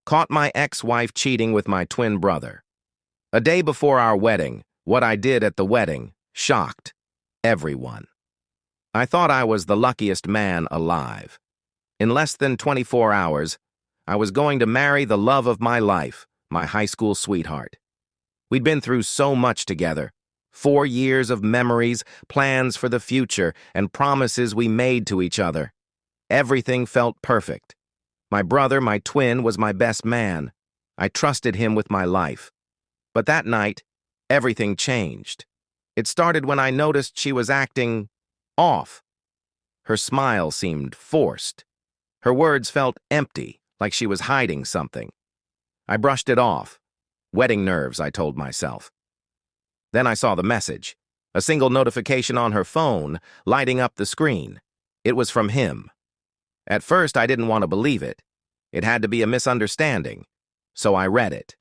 Caught my ex-wife cheating with my twin brother. A day before our wedding, what I did at the wedding shocked everyone. I thought I was the luckiest man alive. In less than 24 hours, I was going to marry the love of my life, my high school sweetheart. We'd been through so much together. 4 years of memories, plans for the future, and promises we made to each other. Everything felt perfect. My brother, my twin, was my best man. I trusted him with my life. But that night, everything changed. It started when I noticed she was acting off. Her smile seemed forced. Her words felt empty, like she was hiding something. I brushed it off. Wedding nerves, I told myself. Then I saw the message, a single notification on her phone, lighting up the screen. It was from him. At first, I didn't want to believe it. It had to be a misunderstanding. So I read it.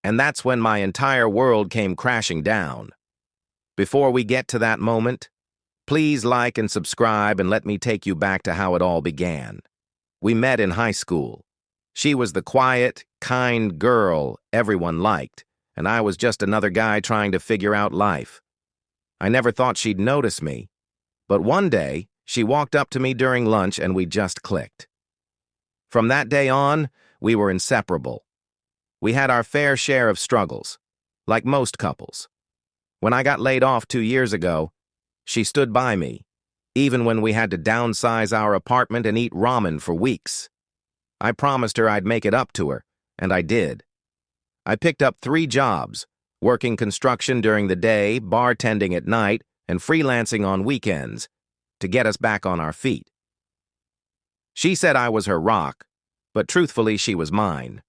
And that's when my entire world came crashing down. Before we get to that moment, please like and subscribe and let me take you back to how it all began. We met in high school. She was the quiet, kind girl everyone liked, and I was just another guy trying to figure out life. I never thought she'd notice me, but one day, she walked up to me during lunch and we just clicked. From that day on, we were inseparable. We had our fair share of struggles, like most couples. When I got laid off 2 years ago, she stood by me, even when we had to downsize our apartment and eat ramen for weeks. I promised her I'd make it up to her, and I did. I picked up 3 jobs, working construction during the day, bartending at night, and freelancing on weekends, to get us back on our feet. She said I was her rock, but truthfully she was mine.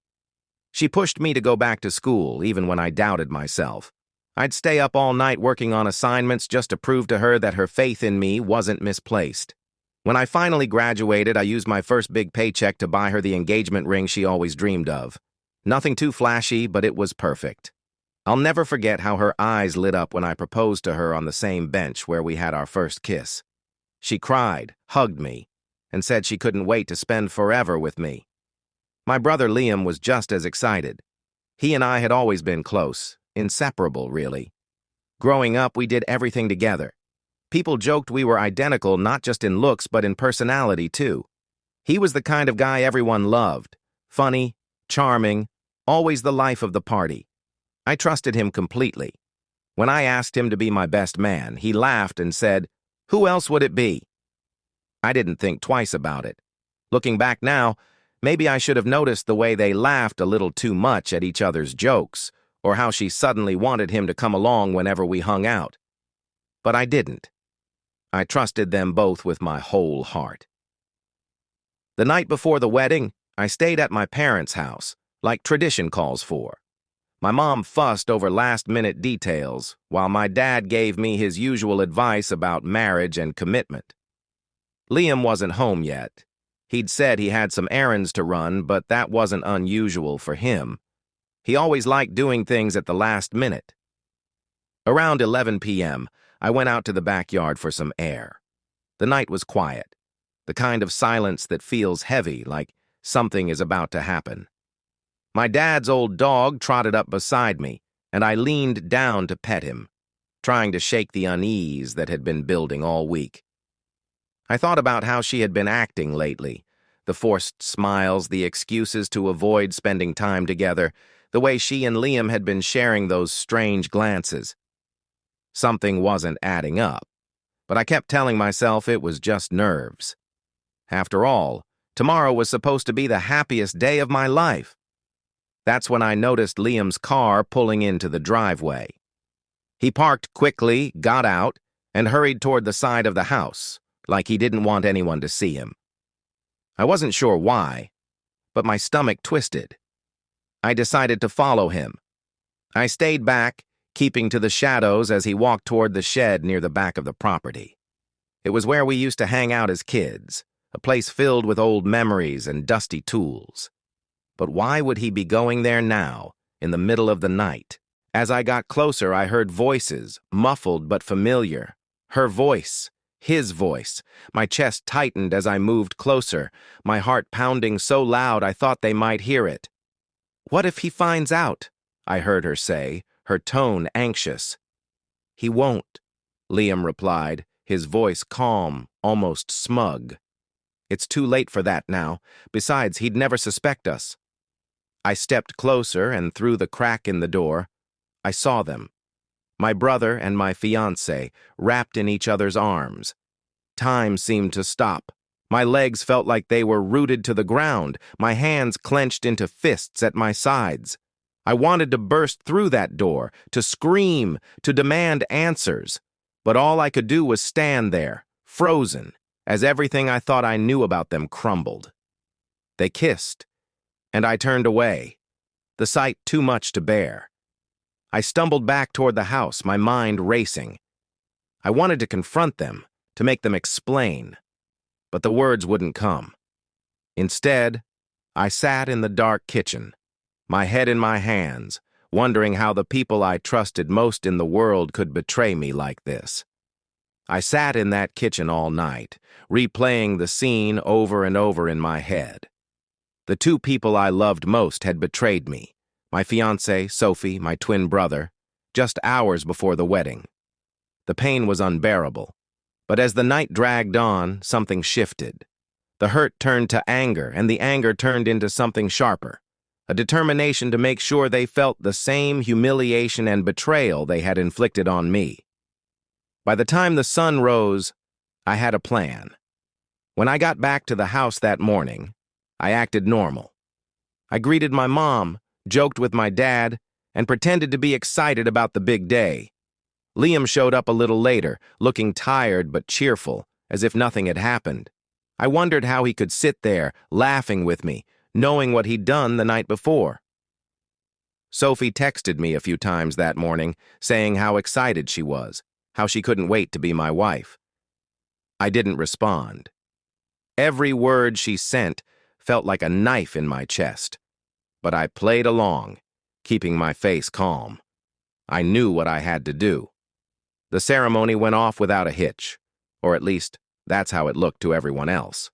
She pushed me to go back to school, even when I doubted myself. I'd stay up all night working on assignments just to prove to her that her faith in me wasn't misplaced. When I finally graduated, I used my first big paycheck to buy her the engagement ring she always dreamed of. Nothing too flashy, but it was perfect. I'll never forget how her eyes lit up when I proposed to her on the same bench where we had our first kiss. She cried, hugged me, and said she couldn't wait to spend forever with me. My brother Liam was just as excited. He and I had always been close, inseparable, really. Growing up, we did everything together. People joked we were identical not just in looks but in personality, too. He was the kind of guy everyone loved, funny, charming, always the life of the party. I trusted him completely. When I asked him to be my best man, he laughed and said, "Who else would it be?" I didn't think twice about it. Looking back now, maybe I should have noticed the way they laughed a little too much at each other's jokes, or how she suddenly wanted him to come along whenever we hung out. But I didn't. I trusted them both with my whole heart. The night before the wedding, I stayed at my parents' house, like tradition calls for. My mom fussed over last-minute details, while my dad gave me his usual advice about marriage and commitment. Liam wasn't home yet. He'd said he had some errands to run, but that wasn't unusual for him. He always liked doing things at the last minute. Around 11 p.m., I went out to the backyard for some air. The night was quiet, the kind of silence that feels heavy, like something is about to happen. My dad's old dog trotted up beside me, and I leaned down to pet him, trying to shake the unease that had been building all week. I thought about how she had been acting lately, the forced smiles, the excuses to avoid spending time together, the way she and Liam had been sharing those strange glances. Something wasn't adding up, but I kept telling myself it was just nerves. After all, tomorrow was supposed to be the happiest day of my life. That's when I noticed Liam's car pulling into the driveway. He parked quickly, got out, and hurried toward the side of the house, like he didn't want anyone to see him. I wasn't sure why, but my stomach twisted. I decided to follow him. I stayed back, keeping to the shadows as he walked toward the shed near the back of the property. It was where we used to hang out as kids, a place filled with old memories and dusty tools. But why would he be going there now, in the middle of the night? As I got closer, I heard voices, muffled but familiar. Her voice, his voice. My chest tightened as I moved closer, my heart pounding so loud I thought they might hear it. "What if he finds out?" I heard her say, her tone anxious. "He won't," Liam replied, his voice calm, almost smug. "It's too late for that now. Besides, he'd never suspect us." I stepped closer, and through the crack in the door, I saw them. My brother and my fiancée, wrapped in each other's arms. Time seemed to stop. My legs felt like they were rooted to the ground, my hands clenched into fists at my sides. I wanted to burst through that door, to scream, to demand answers. But all I could do was stand there, frozen, as everything I thought I knew about them crumbled. They kissed, and I turned away, the sight too much to bear. I stumbled back toward the house, my mind racing. I wanted to confront them, to make them explain, but the words wouldn't come. Instead, I sat in the dark kitchen, my head in my hands, wondering how the people I trusted most in the world could betray me like this. I sat in that kitchen all night, replaying the scene over and over in my head. The two people I loved most had betrayed me, my fiancée, Sophie, my twin brother, just hours before the wedding. The pain was unbearable. But as the night dragged on, something shifted. The hurt turned to anger, and the anger turned into something sharper, a determination to make sure they felt the same humiliation and betrayal they had inflicted on me. By the time the sun rose, I had a plan. When I got back to the house that morning, I acted normal. I greeted my mom, joked with my dad, and pretended to be excited about the big day. Liam showed up a little later, looking tired but cheerful, as if nothing had happened. I wondered how he could sit there, laughing with me, knowing what he'd done the night before. Sophie texted me a few times that morning, saying how excited she was, how she couldn't wait to be my wife. I didn't respond. Every word she sent felt like a knife in my chest, but I played along, keeping my face calm. I knew what I had to do. The ceremony went off without a hitch, or at least that's how it looked to everyone else.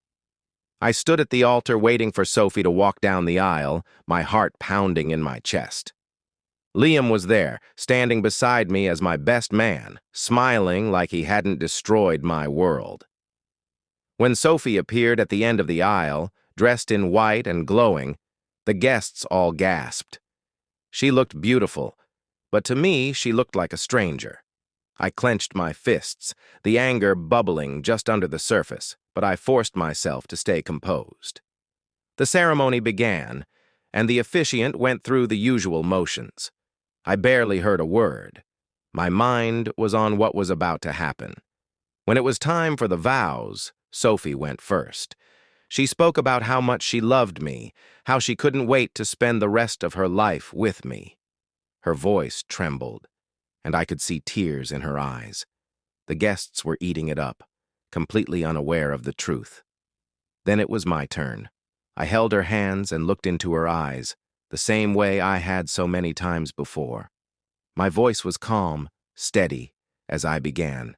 I stood at the altar waiting for Sophie to walk down the aisle, my heart pounding in my chest. Liam was there, standing beside me as my best man, smiling like he hadn't destroyed my world. When Sophie appeared at the end of the aisle, dressed in white and glowing, the guests all gasped. She looked beautiful, but to me she looked like a stranger. I clenched my fists, the anger bubbling just under the surface, but I forced myself to stay composed. The ceremony began, and the officiant went through the usual motions. I barely heard a word. My mind was on what was about to happen. When it was time for the vows, Sophie went first. She spoke about how much she loved me, how she couldn't wait to spend the rest of her life with me. Her voice trembled, and I could see tears in her eyes. The guests were eating it up, completely unaware of the truth. Then it was my turn. I held her hands and looked into her eyes, the same way I had so many times before. My voice was calm, steady, as I began.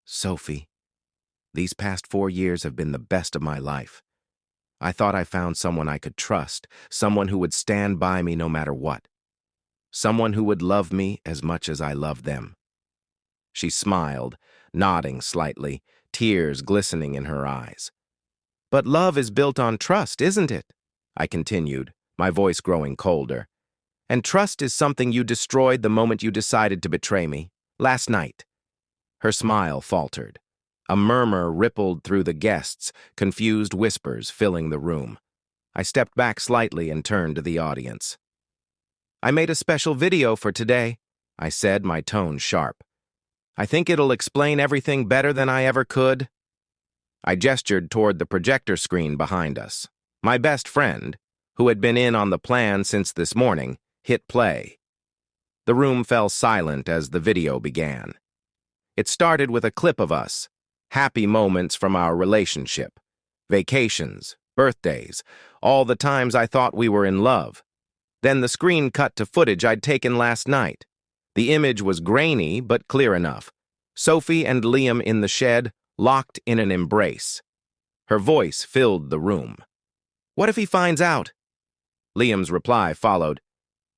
"Sophie, these past 4 years have been the best of my life. I thought I found someone I could trust, someone who would stand by me no matter what. Someone who would love me as much as I loved them." She smiled, nodding slightly, tears glistening in her eyes. "But love is built on trust, isn't it?" I continued, my voice growing colder. "And trust is something you destroyed the moment you decided to betray me, last night." Her smile faltered. A murmur rippled through the guests, confused whispers filling the room. I stepped back slightly and turned to the audience. "I made a special video for today," I said, my tone sharp. "I think it'll explain everything better than I ever could." I gestured toward the projector screen behind us. My best friend, who had been in on the plan since this morning, hit play. The room fell silent as the video began. It started with a clip of us, happy moments from our relationship, vacations, birthdays, all the times I thought we were in love. Then the screen cut to footage I'd taken last night. The image was grainy but clear enough. Sophie and Liam in the shed, locked in an embrace. Her voice filled the room. "What if he finds out?" Liam's reply followed.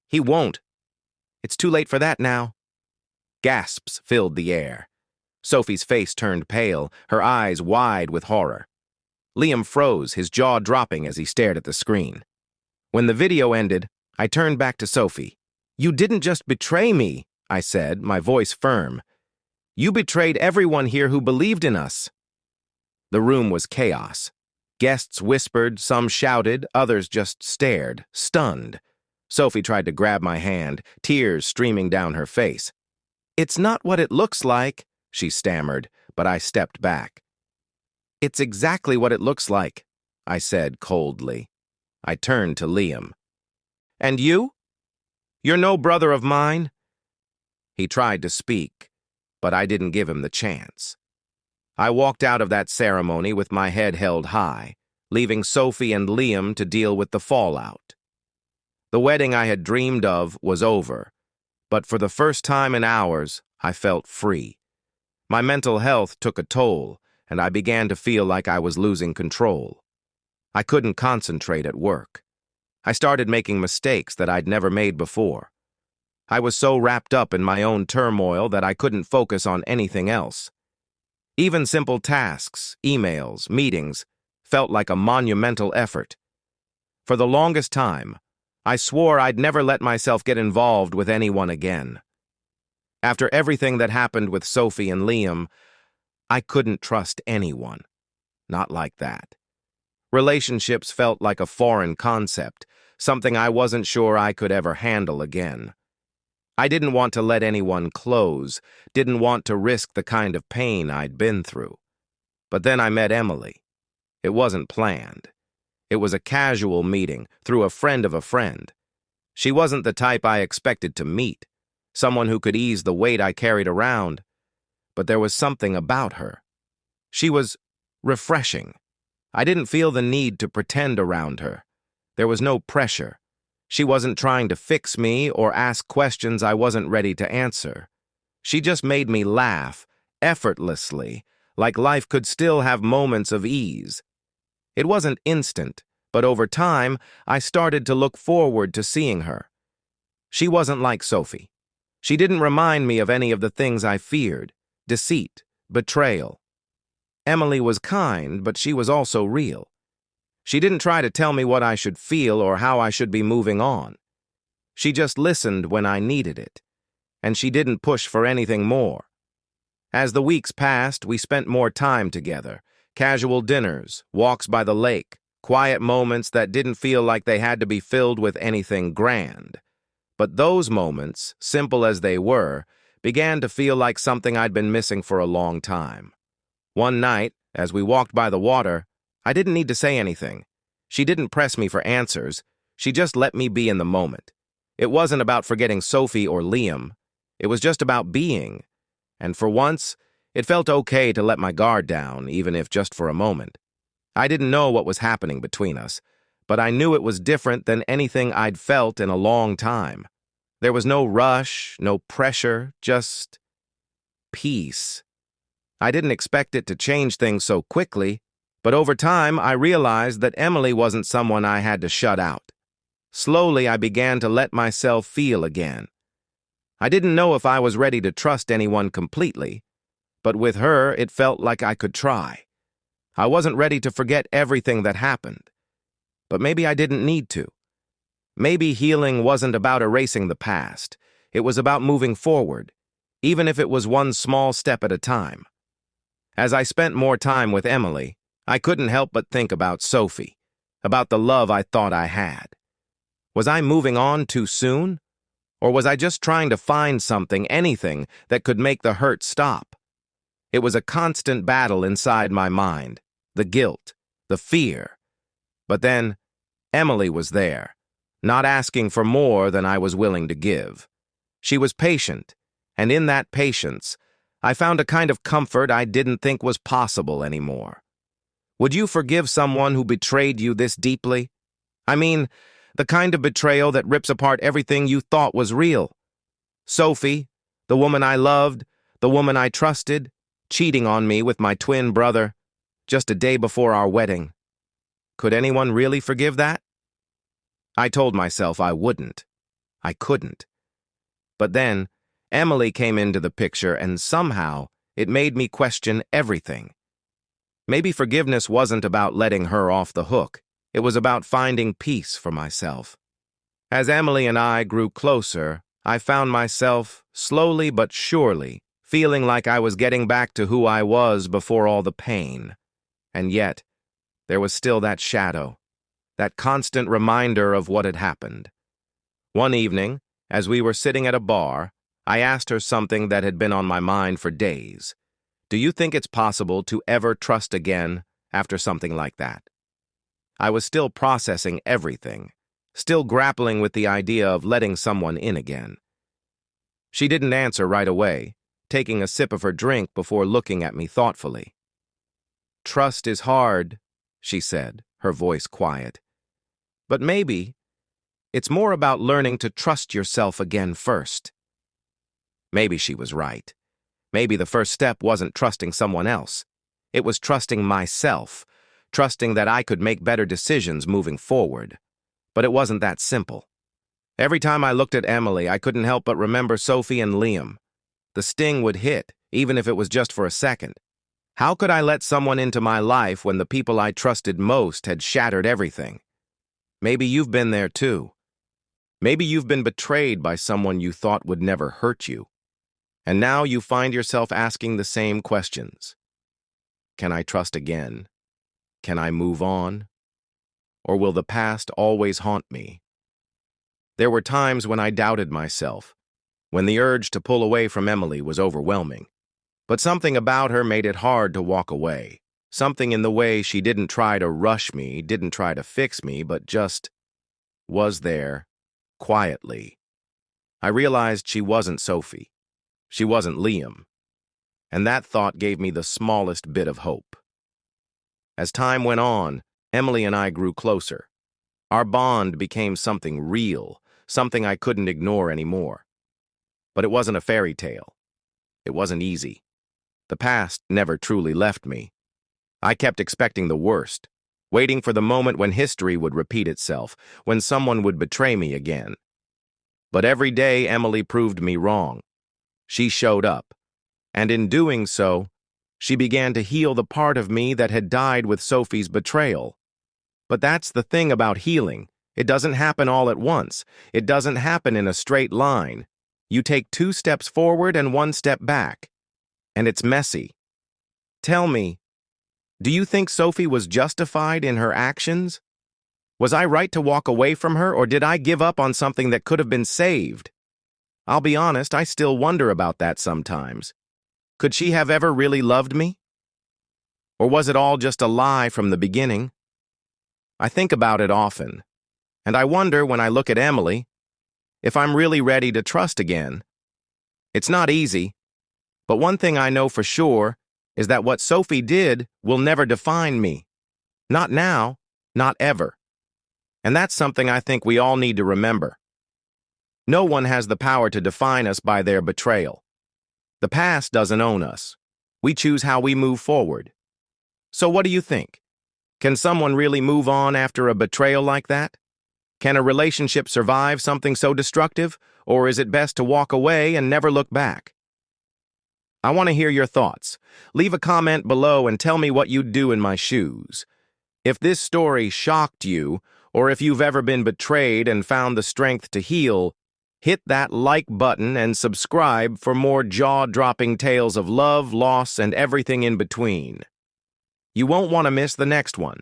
He won't. It's too late for that now. Gasps filled the air. Sophie's face turned pale, her eyes wide with horror. Liam froze, his jaw dropping as he stared at the screen. When the video ended, I turned back to Sophie. You didn't just betray me, I said, my voice firm. You betrayed everyone here who believed in us. The room was chaos. Guests whispered, some shouted, others just stared, stunned. Sophie tried to grab my hand, tears streaming down her face. It's not what it looks like, she stammered, but I stepped back. It's exactly what it looks like, I said coldly. I turned to Liam. And you? You're no brother of mine? He tried to speak, but I didn't give him the chance. I walked out of that ceremony with my head held high, leaving Sophie and Liam to deal with the fallout. The wedding I had dreamed of was over, but for the first time in hours, I felt free. My mental health took a toll, and I began to feel like I was losing control. I couldn't concentrate at work. I started making mistakes that I'd never made before. I was so wrapped up in my own turmoil that I couldn't focus on anything else. Even simple tasks, emails, meetings, felt like a monumental effort. For the longest time, I swore I'd never let myself get involved with anyone again. After everything that happened with Sophie and Liam, I couldn't trust anyone. Not like that. Relationships felt like a foreign concept, something I wasn't sure I could ever handle again. I didn't want to let anyone close, didn't want to risk the kind of pain I'd been through. But then I met Emily. It wasn't planned. It was a casual meeting through a friend of a friend. She wasn't the type I expected to meet, someone who could ease the weight I carried around. But there was something about her. She was refreshing. I didn't feel the need to pretend around her. There was no pressure. She wasn't trying to fix me or ask questions I wasn't ready to answer. She just made me laugh, effortlessly, like life could still have moments of ease. It wasn't instant, but over time, I started to look forward to seeing her. She wasn't like Sophie. She didn't remind me of any of the things I feared: deceit, betrayal. Emily was kind, but she was also real. She didn't try to tell me what I should feel or how I should be moving on. She just listened when I needed it, and she didn't push for anything more. As the weeks passed, we spent more time together. Casual dinners, walks by the lake, quiet moments that didn't feel like they had to be filled with anything grand. But those moments, simple as they were, began to feel like something I'd been missing for a long time. One night, as we walked by the water, I didn't need to say anything. She didn't press me for answers. She just let me be in the moment. It wasn't about forgetting Sophie or Liam. It was just about being. And for once, it felt okay to let my guard down, even if just for a moment. I didn't know what was happening between us, but I knew it was different than anything I'd felt in a long time. There was no rush, no pressure, just peace. I didn't expect it to change things so quickly, but over time I realized that Emily wasn't someone I had to shut out. Slowly I began to let myself feel again. I didn't know if I was ready to trust anyone completely, but with her it felt like I could try. I wasn't ready to forget everything that happened, but maybe I didn't need to. Maybe healing wasn't about erasing the past. It was about moving forward, even if it was one small step at a time. As I spent more time with Emily, I couldn't help but think about Sophie, about the love I thought I had. Was I moving on too soon? Or was I just trying to find something, anything, that could make the hurt stop? It was a constant battle inside my mind, the guilt, the fear. But then, Emily was there, not asking for more than I was willing to give. She was patient, and in that patience, I found a kind of comfort I didn't think was possible anymore. Would you forgive someone who betrayed you this deeply? I mean, the kind of betrayal that rips apart everything you thought was real. Sophie, the woman I loved, the woman I trusted, cheating on me with my twin brother, just a day before our wedding. Could anyone really forgive that? I told myself I wouldn't. I couldn't. But then, Emily came into the picture and somehow it made me question everything. Maybe forgiveness wasn't about letting her off the hook. It was about finding peace for myself. As Emily and I grew closer, I found myself, slowly but surely, feeling like I was getting back to who I was before all the pain. And yet, there was still that shadow, that constant reminder of what had happened. One evening, as we were sitting at a bar, I asked her something that had been on my mind for days. Do you think it's possible to ever trust again after something like that? I was still processing everything, still grappling with the idea of letting someone in again. She didn't answer right away, taking a sip of her drink before looking at me thoughtfully. "Trust is hard," she said, her voice quiet. "But maybe it's more about learning to trust yourself again first." Maybe she was right. Maybe the first step wasn't trusting someone else. It was trusting myself, trusting that I could make better decisions moving forward. But it wasn't that simple. Every time I looked at Emily, I couldn't help but remember Sophie and Liam. The sting would hit, even if it was just for a second. How could I let someone into my life when the people I trusted most had shattered everything? Maybe you've been there too. Maybe you've been betrayed by someone you thought would never hurt you. And now you find yourself asking the same questions. Can I trust again? Can I move on? Or will the past always haunt me? There were times when I doubted myself, when the urge to pull away from Emily was overwhelming. But something about her made it hard to walk away. Something in the way she didn't try to rush me, didn't try to fix me, but just was there, quietly. I realized she wasn't Sophie. She wasn't Liam. And that thought gave me the smallest bit of hope. As time went on, Emily and I grew closer. Our bond became something real, something I couldn't ignore anymore. But it wasn't a fairy tale. It wasn't easy. The past never truly left me. I kept expecting the worst, waiting for the moment when history would repeat itself, when someone would betray me again. But every day Emily proved me wrong. She showed up, and in doing so, she began to heal the part of me that had died with Sophie's betrayal. But that's the thing about healing. It doesn't happen all at once. It doesn't happen in a straight line. You take 2 steps forward and 1 step back. And it's messy. Tell me, do you think Sophie was justified in her actions? Was I right to walk away from her, or did I give up on something that could have been saved? I'll be honest, I still wonder about that sometimes. Could she have ever really loved me? Or was it all just a lie from the beginning? I think about it often, and I wonder when I look at Emily, if I'm really ready to trust again. It's not easy, but one thing I know for sure is that what Sophie did will never define me. Not now, not ever. And that's something I think we all need to remember. No one has the power to define us by their betrayal. The past doesn't own us. We choose how we move forward. So what do you think? Can someone really move on after a betrayal like that? Can a relationship survive something so destructive, or is it best to walk away and never look back? I want to hear your thoughts. Leave a comment below and tell me what you'd do in my shoes. If this story shocked you, or if you've ever been betrayed and found the strength to heal, hit that like button and subscribe for more jaw-dropping tales of love, loss, and everything in between. You won't want to miss the next one.